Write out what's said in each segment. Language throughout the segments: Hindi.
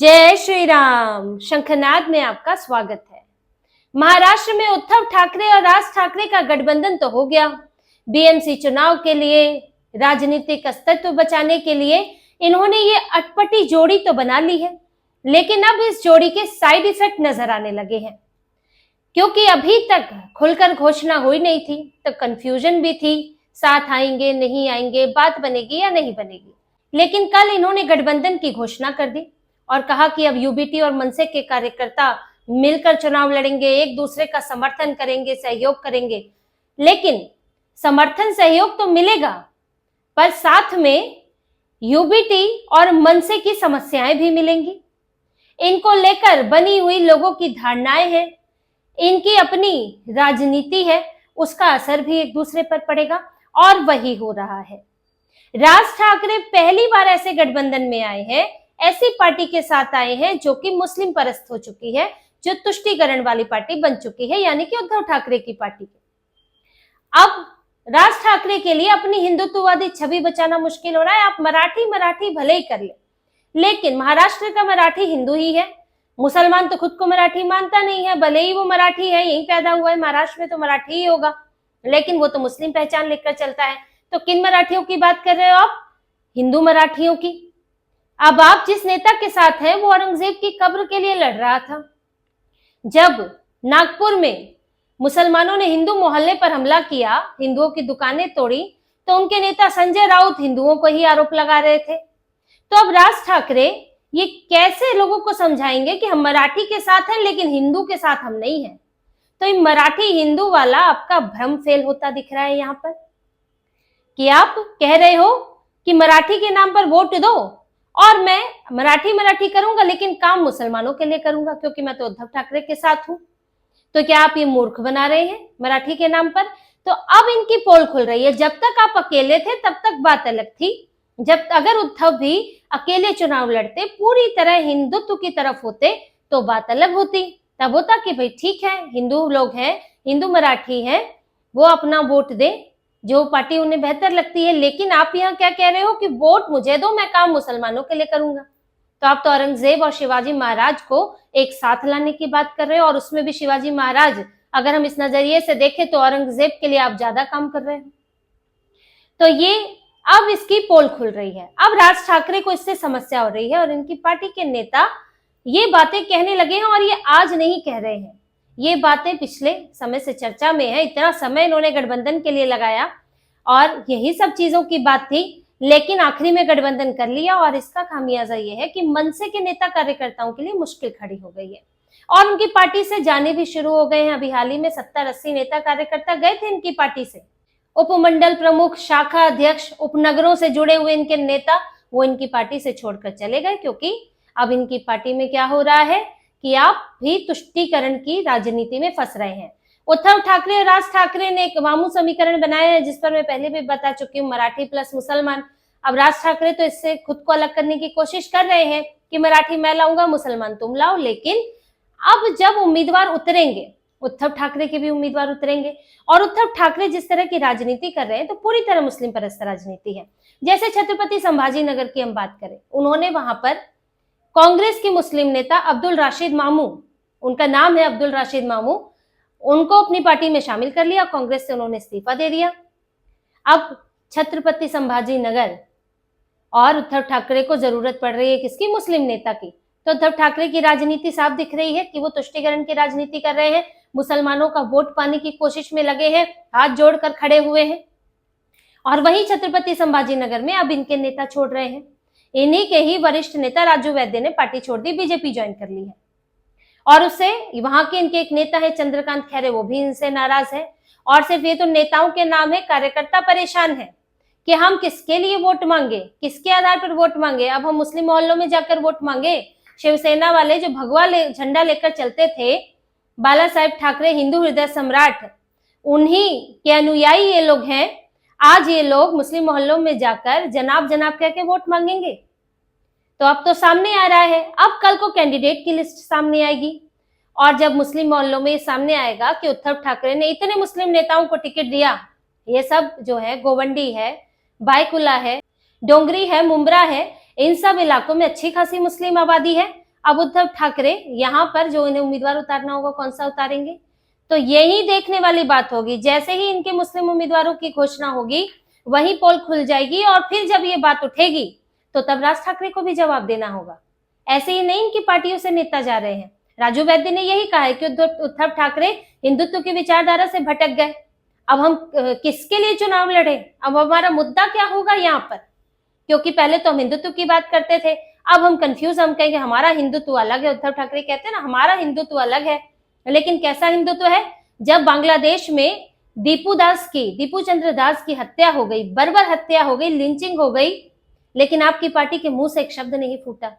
जय श्री राम। शंखनाद में आपका स्वागत है। महाराष्ट्र में उद्धव ठाकरे और राज ठाकरे का गठबंधन तो हो गया। बीएमसी चुनाव के लिए, राजनीतिक अस्तित्व बचाने के लिए इन्होंने ये अटपटी जोड़ी तो बना ली है, लेकिन अब इस जोड़ी के साइड इफेक्ट नजर आने लगे हैं। क्योंकि अभी तक खुलकर घोषणा हुई नहीं थी, तो कंफ्यूजन भी थी, साथ आएंगे नहीं आएंगे, बात बनेगी या नहीं बनेगी। लेकिन कल इन्होंने गठबंधन की घोषणा कर दी और कहा कि अब यूबीटी और मनसे के कार्यकर्ता मिलकर चुनाव लड़ेंगे, एक दूसरे का समर्थन करेंगे, सहयोग करेंगे। लेकिन समर्थन सहयोग तो मिलेगा, पर साथ में यूबीटी और मनसे की समस्याएं भी मिलेंगी। इनको लेकर बनी हुई लोगों की धारणाएं हैं, इनकी अपनी राजनीति है, उसका असर भी एक दूसरे पर पड़ेगा और वही हो रहा है। राज ठाकरे पहली बार ऐसे गठबंधन में आए हैं, ऐसी पार्टी के साथ आए हैं जो कि मुस्लिम परस्त हो चुकी है, जो तुष्टीकरण वाली पार्टी बन चुकी है, यानी कि उद्धव ठाकरे की पार्टी। अब राज ठाकरे के लिए अपनी हिंदुत्ववादी छवि बचाना मुश्किल हो रहा है। आप मराठी भले ही कर ले, लेकिन महाराष्ट्र का मराठी हिंदू ही है। मुसलमान तो खुद को मराठी मानता नहीं है, भले ही वो मराठी है, यहीं पैदा हुआ है, महाराष्ट्र में तो मराठी ही होगा, लेकिन वो तो मुस्लिम पहचान लेकर चलता है। तो किन मराठियों की बात कर रहे हो आप? हिंदू मराठियों की। अब आप जिस नेता के साथ हैं, वो औरंगजेब की कब्र के लिए लड़ रहा था। जब नागपुर में मुसलमानों ने हिंदू मोहल्ले पर हमला किया, हिंदुओं की दुकानें तोड़ी, तो उनके नेता संजय राउत हिंदुओं को ही आरोप लगा रहे थे। तो अब राज ठाकरे ये कैसे लोगों को समझाएंगे कि हम मराठी के साथ हैं, लेकिन हिंदू के साथ हम नहीं हैं? तो ये मराठी हिंदू वाला आपका भ्रम फेल होता दिख रहा है यहाँ पर, कि आप कह रहे हो कि मराठी के नाम पर वोट दो और मैं मराठी करूंगा, लेकिन काम मुसलमानों के लिए करूंगा, क्योंकि मैं तो उद्धव ठाकरे के साथ हूं। तो क्या आप ये मूर्ख बना रहे हैं मराठी के नाम पर? तो अब इनकी पोल खुल रही है। जब तक आप अकेले थे तब तक बात अलग थी। जब अगर उद्धव भी अकेले चुनाव लड़ते, पूरी तरह हिंदुत्व की तरफ होते, तो बात अलग होती। तब होता कि भाई ठीक है, हिंदू लोग हैं, हिंदू मराठी हैं, वो अपना वोट दे जो पार्टी उन्हें बेहतर लगती है। लेकिन आप यहाँ क्या कह रहे हो कि वोट मुझे दो, मैं काम मुसलमानों के लिए करूंगा। तो आप तो औरंगजेब और शिवाजी महाराज को एक साथ लाने की बात कर रहे हो, और उसमें भी शिवाजी महाराज, अगर हम इस नजरिए से देखें तो औरंगजेब के लिए आप ज्यादा काम कर रहे हो। तो ये अब इसकी पोल खुल रही है। अब राज ठाकरे को इससे समस्या हो रही है और इनकी पार्टी के नेता ये बातें कहने लगे हैं, और ये आज नहीं कह रहे हैं, ये बातें पिछले समय से चर्चा में है। इतना समय इन्होंने गठबंधन के लिए लगाया और यही सब चीजों की बात थी, लेकिन आखिरी में गठबंधन कर लिया। और इसका खामियाजा ये है कि मनसे के नेता कार्यकर्ताओं के लिए मुश्किल खड़ी हो गई है और उनकी पार्टी से जाने भी शुरू हो गए हैं। अभी हाल ही में 70-80 नेता कार्यकर्ता गए थे इनकी पार्टी से। उपमंडल प्रमुख, शाखा अध्यक्ष, उपनगरों से जुड़े हुए इनके नेता, वो इनकी पार्टी से छोड़कर चले गए, क्योंकि अब इनकी पार्टी में क्या हो रहा है कि आप भी तुष्टीकरण की राजनीति में फंस रहे हैं। उद्धव ठाकरे और राज ठाकरे ने एक वामू समीकरण बनाया है, जिस पर मैं पहले भी बता चुकी हूँ, मराठी प्लस मुसलमान। अब राज ठाकरे तो इससे खुद को अलग करने की कोशिश कर रहे हैं कि मराठी मैं लाऊंगा, मुसलमान तुम लाओ। लेकिन अब जब उम्मीदवार उतरेंगे, उद्धव ठाकरे के भी उम्मीदवार उतरेंगे, और उद्धव ठाकरे जिस तरह की राजनीति कर रहे हैं, तो पूरी तरह मुस्लिम परस्त राजनीति है। जैसे छत्रपति संभाजी नगर की हम बात करें, उन्होंने वहां पर कांग्रेस के मुस्लिम नेता अब्दुल राशिद मामू, उनका नाम है अब्दुल राशिद मामू, उनको अपनी पार्टी में शामिल कर लिया। कांग्रेस से उन्होंने इस्तीफा दे दिया। अब छत्रपति संभाजी नगर और उद्धव ठाकरे को जरूरत पड़ रही है किसकी? मुस्लिम नेता की। तो उद्धव ठाकरे की राजनीति साफ दिख रही है कि वो तुष्टीकरण की राजनीति कर रहे हैं, मुसलमानों का वोट पाने की कोशिश में लगे हैं, हाथ जोड़कर खड़े हुए हैं। और वहीं छत्रपति संभाजी नगर में अब इनके नेता छोड़ रहे हैं। इन्हीं के ही वरिष्ठ नेता राजू वैद्य ने पार्टी छोड़ दी, बीजेपी ज्वाइन कर ली है। और उससे वहां के इनके एक नेता है चंद्रकांत खैरे, वो भी इनसे नाराज है। और सिर्फ ये तो नेताओं के नाम है, कार्यकर्ता परेशान है कि हम किसके लिए वोट मांगे, किसके आधार पर वोट मांगे। अब हम मुस्लिम मोहल्लों में जाकर वोट मांगे? शिवसेना वाले जो भगवा झंडा लेकर चलते थे, बाला साहेब ठाकरे, हिंदू हृदय सम्राट, उन्हीं के अनुयायी ये लोग हैं। आज ये लोग मुस्लिम मोहल्लों में जाकर जनाब जनाब कह के वोट मांगेंगे? तो अब तो सामने आ रहा है, अब कल को कैंडिडेट की लिस्ट सामने आएगी, और जब मुस्लिम मोहल्लों में सामने आएगा कि उद्धव ठाकरे ने इतने मुस्लिम नेताओं को टिकट दिया, ये सब जो है गोवंडी है, बायकुला है, डोंगरी है, मुंब्रा है, इन सब इलाकों में अच्छी खासी मुस्लिम आबादी है। अब उद्धव ठाकरे यहाँ पर जो इन्हें उम्मीदवार उतारना होगा कौन सा उतारेंगे, तो यही देखने वाली बात होगी। जैसे ही इनके मुस्लिम उम्मीदवारों की घोषणा होगी वही पोल खुल जाएगी, और फिर जब ये बात उठेगी तो तब राज ठाकरे को भी जवाब देना होगा। ऐसे ही नहीं इनकी पार्टियों से नेता जा रहे हैं। राजू वैद्य ने यही कहा है कि उद्धव ठाकरे हिंदुत्व की विचारधारा से भटक गए। अब हम किसके लिए चुनाव लड़े, अब हमारा मुद्दा क्या होगा यहाँ पर, क्योंकि पहले तो हम हिंदुत्व की बात करते थे, अब हम कंफ्यूज, हम कहेंगे हमारा हिंदुत्व अलग है। उद्धव ठाकरे कहते हैं ना हमारा हिंदुत्व अलग है, लेकिन कैसा हिंदुत्व है? जब बांग्लादेश में दीपू चंद्र दास की हत्या हो गई, बर्बर हत्या हो गई, लिंचिंग हो गई, लेकिन आपकी पार्टी के मुंह से एक शब्द नहीं फूटा।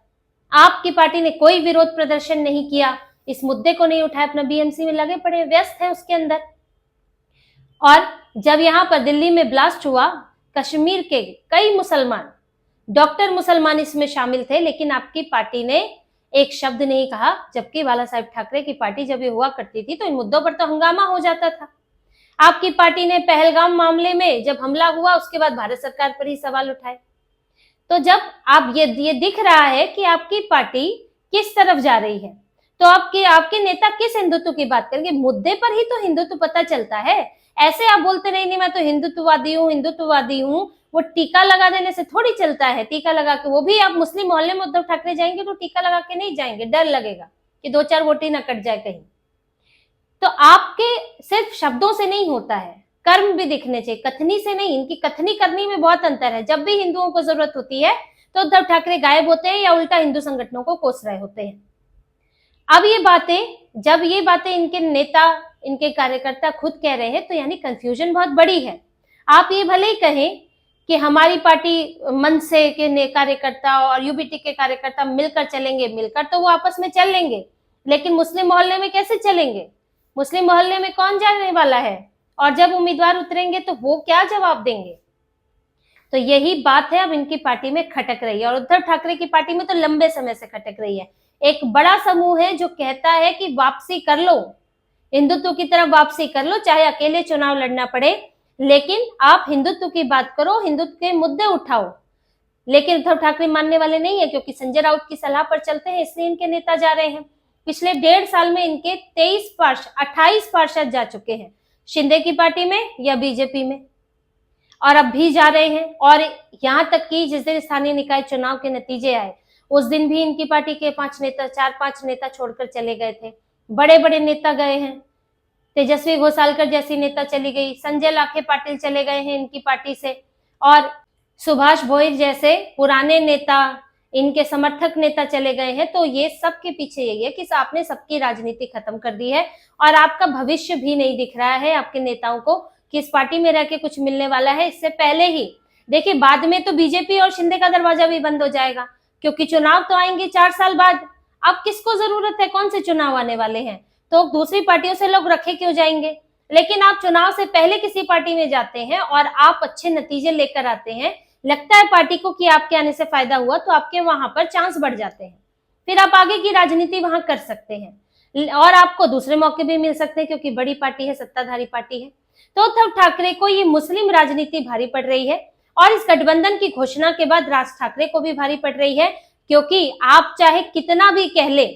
आपकी पार्टी ने कोई विरोध प्रदर्शन नहीं किया, इस मुद्दे को नहीं उठाया, अपना बीएमसी में लगे पड़े, व्यस्त है उसके अंदर। और जब यहाँ पर दिल्ली में ब्लास्ट हुआ, कश्मीर के कई मुसलमान, डॉक्टर मुसलमान इसमें शामिल थे, लेकिन आपकी पार्टी ने एक शब्द नहीं कहा, जबकि बाला साहेब ठाकरे की पार्टी जब ये हुआ करती थी तो इन मुद्दों पर तो हंगामा हो जाता था। आपकी पार्टी ने पहलगाम मामले में जब हमला हुआ उसके बाद भारत सरकार पर ही सवाल उठाए। तो जब आप ये दिख रहा है कि आपकी पार्टी किस तरफ जा रही है, तो आपके नेता किस हिंदुत्व की बात करेंगे? मुद्दे पर ही तो हिंदुत्व पता चलता है। ऐसे आप बोलते नहीं मैं तो हिंदुत्ववादी हूँ, वो टीका लगा देने से थोड़ी चलता है। टीका लगा के, वो भी आप मुस्लिम मोहल्ले में उद्धव ठाकरे जाएंगे तो टीका लगा के नहीं जाएंगे, डर लगेगा कि 2-4 वोट ही ना कट जाए कहीं। तो आपके सिर्फ शब्दों से नहीं होता है, कर्म भी दिखने चाहिए, कथनी से नहीं। इनकी कथनी करनी में बहुत अंतर है। जब भी हिंदुओं को जरूरत होती है तो उद्धव ठाकरे गायब होते हैं या उल्टा हिंदू संगठनों को कोस रहे होते हैं। अब जब ये बातें इनके नेता, इनके कार्यकर्ता खुद कह रहे हैं, तो यानी कंफ्यूजन बहुत बड़ी है। आप ये भले ही कहें कि हमारी पार्टी मनसे के कार्यकर्ता और यूबीटी के कार्यकर्ता मिलकर चलेंगे, मिलकर तो वो आपस में चल लेंगे, लेकिन मुस्लिम मोहल्ले में कैसे चलेंगे? मुस्लिम मोहल्ले में कौन जाने वाला है? और जब उम्मीदवार उतरेंगे तो वो क्या जवाब देंगे? तो यही बात है अब इनकी पार्टी में खटक रही है, और उद्धव ठाकरे की पार्टी में तो लंबे समय से खटक रही है। एक बड़ा समूह है जो कहता है कि वापसी कर लो, हिंदुत्व की तरफ वापसी कर लो, चाहे अकेले चुनाव लड़ना पड़े, लेकिन आप हिंदुत्व की बात करो, हिंदुत्व के मुद्दे उठाओ। लेकिन उद्धव ठाकरे मानने वाले नहीं है, क्योंकि संजय राउत की सलाह पर चलते हैं, इसलिए इनके नेता जा रहे हैं। पिछले 1.5 साल में इनके 28 पार्षद जा चुके हैं, शिंदे की पार्टी में या बीजेपी में, और अब भी जा रहे हैं। और यहाँ तक कि जिस दिन स्थानीय निकाय चुनाव के नतीजे आए उस दिन भी इनकी पार्टी के 4-5 नेता छोड़कर चले गए थे। बड़े बड़े नेता गए हैं, तेजस्वी घोसालकर जैसी नेता चली गई, संजय लाखे पाटिल चले गए हैं इनकी पार्टी से, और सुभाष भोईर जैसे पुराने नेता, इनके समर्थक नेता चले गए हैं। तो ये सब के पीछे यही है कि आपने सबकी राजनीति खत्म कर दी है, और आपका भविष्य भी नहीं दिख रहा है आपके नेताओं को कि इस पार्टी में रह के कुछ मिलने वाला है। इससे पहले ही देखिए, बाद में तो बीजेपी और शिंदे का दरवाजा भी बंद हो जाएगा, क्योंकि चुनाव तो आएंगे 4 साल बाद। अब किसको जरूरत है, कौन से चुनाव आने वाले हैं, तो दूसरी पार्टियों से लोग रखे क्यों जाएंगे? लेकिन आप चुनाव से पहले किसी पार्टी में जाते हैं और आप अच्छे नतीजे लेकर आते हैं, लगता है पार्टी को कि आपके आने से फायदा हुआ, तो आपके वहां पर चांस बढ़ जाते हैं, फिर आप आगे की राजनीति वहां कर सकते हैं, और आपको दूसरे मौके भी मिल सकते हैं, क्योंकि बड़ी पार्टी है, सत्ताधारी पार्टी है। तो उद्धव ठाकरे को ये मुस्लिम राजनीति भारी पड़ रही है, और इस गठबंधन की घोषणा के बाद राज ठाकरे को भी भारी पड़ रही है, क्योंकि आप चाहे कितना भी कह ले,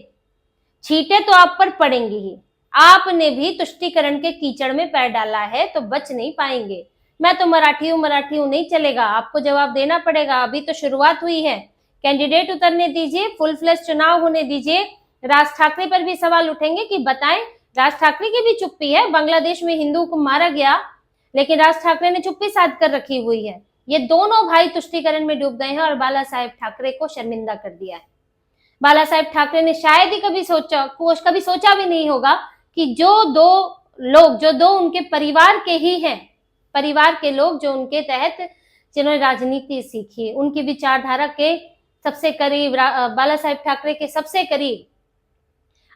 छींटे तो आप पर पड़ेंगी ही। आपने भी तुष्टीकरण के कीचड़ में पैर डाला है तो बच नहीं पाएंगे। मैं तो मराठी हूँ नहीं चलेगा, आपको जवाब देना पड़ेगा। अभी तो शुरुआत हुई है, कैंडिडेट उतरने दीजिए, फुल फ्लैश चुनाव होने दीजिए। राज ठाकरे पर भी सवाल उठेंगे कि बताएं, राज ठाकरे की भी चुप्पी है। बांग्लादेश में हिंदू को मारा गया, लेकिन राज ठाकरे ने चुप्पी साध कर रखी हुई है। ये दोनों भाई तुष्टीकरण में डूब गए हैं और बाला साहेब ठाकरे को शर्मिंदा कर दिया है। बाला साहेब ठाकरे ने शायद ही कभी सोचा भी नहीं होगा कि जो दो उनके परिवार के ही हैं, परिवार के लोग जो उनके तहत जिन्होंने राजनीति सीखी, उनकी विचारधारा के सबसे करीब, बाला साहेब ठाकरे के सबसे करीब,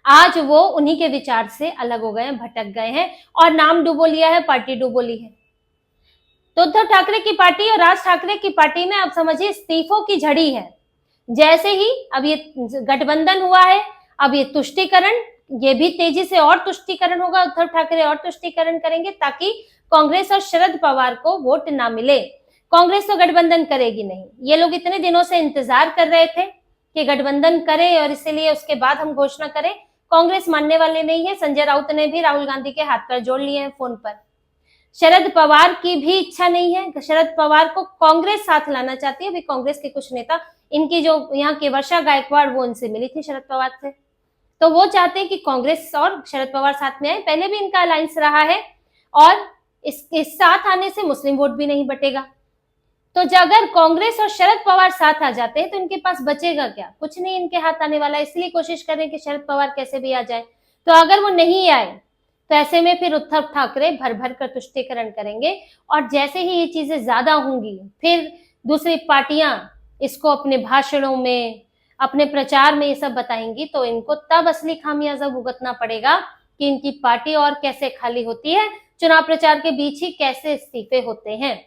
आज वो उन्हीं के विचार से अलग हो गए हैं, भटक गए हैं, और नाम डुबो लिया है, पार्टी डुबो ली है। तो उद्धव ठाकरे की पार्टी और राज ठाकरे की पार्टी में अब समझिए इस्तीफों की झड़ी है। जैसे ही अब ये गठबंधन हुआ है, अब ये तुष्टीकरण, ये भी तेजी से और तुष्टीकरण होगा, उद्धव ठाकरे और तुष्टीकरण करेंगे ताकि कांग्रेस और शरद पवार को वोट ना मिले। कांग्रेस तो गठबंधन करेगी नहीं, ये लोग इतने दिनों से इंतजार कर रहे थे कि गठबंधन करें और इसीलिए उसके बाद हम घोषणा करें। कांग्रेस मानने वाले नहीं है। संजय राउत ने भी राहुल गांधी के हाथ पैर जोड़ लिए हैं फोन पर। शरद पवार की भी इच्छा नहीं है। शरद पवार को कांग्रेस साथ लाना चाहती है। अभी कांग्रेस के कुछ नेता, इनकी जो यहाँ की वर्षा गायकवाड़, वो इनसे मिली थी शरद पवार से, तो वो चाहते हैं कि कांग्रेस और शरद पवार साथ में आए। पहले भी इनका अलायंस रहा है और इसके साथ आने से मुस्लिम वोट भी नहीं बटेगा। तो अगर कांग्रेस और शरद पवार साथ आ जाते हैं तो इनके पास बचेगा क्या? कुछ नहीं इनके हाथ आने वाला है। इसलिए कोशिश करें कि शरद पवार कैसे भी आ जाए। तो अगर वो नहीं आए तो ऐसे में फिर उद्धव ठाकरे भर भर कर तुष्टीकरण करेंगे और जैसे ही ये चीजें ज्यादा होंगी फिर दूसरी पार्टियां इसको अपने भाषणों में, अपने प्रचार में ये सब बताएंगी, तो इनको तब असली खामियाजा भुगतना पड़ेगा कि इनकी पार्टी और कैसे खाली होती है, चुनाव प्रचार के बीच ही कैसे इस्तीफे होते हैं,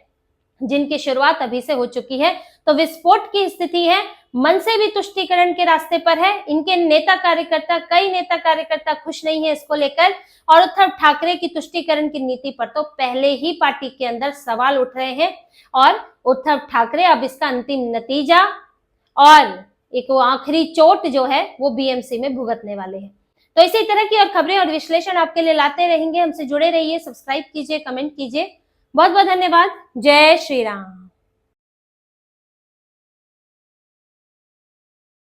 जिनकी शुरुआत अभी से हो चुकी है। तो विस्फोट की स्थिति है। मन से भी तुष्टीकरण के रास्ते पर है। इनके नेता कार्यकर्ता, कई नेता कार्यकर्ता खुश नहीं है इसको लेकर और उद्धव ठाकरे की तुष्टीकरण की नीति पर तो पहले ही पार्टी के अंदर सवाल उठ रहे हैं और उद्धव ठाकरे अब इसका अंतिम नतीजा और एक वो आखिरी चोट जो है वो बीएमसी में भुगतने वाले हैं। तो इसी तरह की और खबरें और विश्लेषण आपके लिए लाते रहेंगे। हमसे जुड़े रहिए, सब्सक्राइब कीजिए, कमेंट कीजिए। बहुत बहुत धन्यवाद। जय श्री राम।